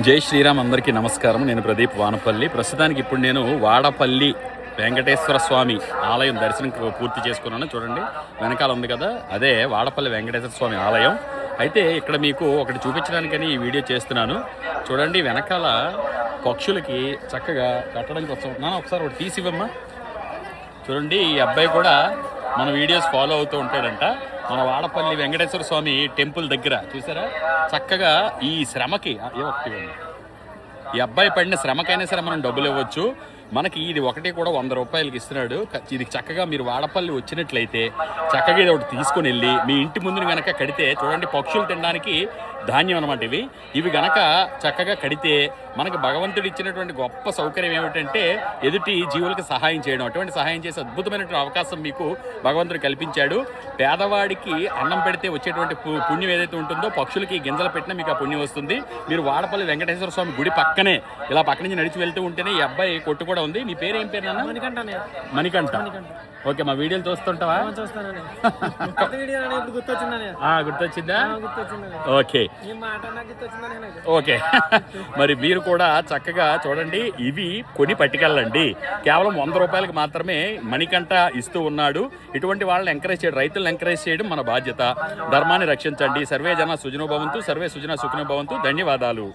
జై శ్రీరామ్, అందరికీ నమస్కారం. నేను ప్రదీప్ వానపల్లి. ప్రస్తుతానికి ఇప్పుడు నేను వాడపల్లి వెంకటేశ్వర స్వామి ఆలయం దర్శనం పూర్తి చేసుకున్నాను. చూడండి, వెనకాల ఉంది కదా, అదే వాడపల్లి వెంకటేశ్వర స్వామి ఆలయం. అయితే ఇక్కడ మీకు ఒకటి చూపించడానికని ఈ వీడియో చేస్తున్నాను. చూడండి, వెనకాల పక్షులకి చక్కగా కట్టడానికి వస్తున్నాను. ఒకసారి ఒకటి తీసివ్వమ్మా. చూడండి, ఈ అబ్బాయి కూడా మన వీడియోస్ ఫాలో అవుతూ ఉంటాడంట. మన వాడపల్లి వెంకటేశ్వర స్వామి టెంపుల్ దగ్గర చూసారా, చక్కగా ఈ శ్రమకి ఈ అబ్బాయి పడిన శ్రమకైనా సరే మనం డబ్బులు ఇవ్వచ్చు. మనకి ఇది ఒకటి కూడా 100 రూపాయలకి ఇస్తున్నాడు. ఇది చక్కగా మీరు వాడపల్లి వచ్చినట్లయితే చక్కగా ఇది ఒకటి తీసుకొని వెళ్ళి మీ ఇంటి ముందుని కనుక కడితే, చూడండి, పక్షులు తినడానికి ధాన్యం అనమాట ఇవి గనక చక్కగా కడితే మనకి భగవంతుడు ఇచ్చినటువంటి గొప్ప సౌకర్యం ఏమిటంటే ఎదుటి జీవులకు సహాయం చేయడం. అటువంటి సహాయం చేసే అద్భుతమైనటువంటి అవకాశం మీకు భగవంతుడు కల్పించాడు. పేదవాడికి అన్నం పెడితే వచ్చేటువంటి పుణ్యం ఏదైతే ఉంటుందో, పక్షులకి గింజలు పెట్టినా మీకు ఆ పుణ్యం వస్తుంది. మీరు వాడపల్లి వెంకటేశ్వర స్వామి గుడి పక్కనే ఇలా పక్క నుంచి నడిచి వెళ్తూ ఉంటేనే ఈ అబ్బాయి కొట్టు కూడా ఉంది. నీ పేరు ఏం పేరు నాన్న? మణికంఠ. ఓకే, మా వీడియోలు చూస్తుంటావా? గుర్తొచ్చిందా? Okay okay. మరి మీరు కూడా చక్కగా చూడండి, ఇవి కొని పట్టుకెళ్ళండి. కేవలం 100 రూపాయలకి మాత్రమే మణికంఠ ఇస్తూ ఉన్నాడు. ఇటువంటి వాళ్ళని ఎంకరేజ్ చేయడం, రైతులను ఎంకరేజ్ చేయడం మన బాధ్యత. ధర్మాన్ని రక్షించండి. సర్వే జన సుజనో భవంతు, సర్వే సుజన సుఖినో భవంతు. ధన్యవాదాలు.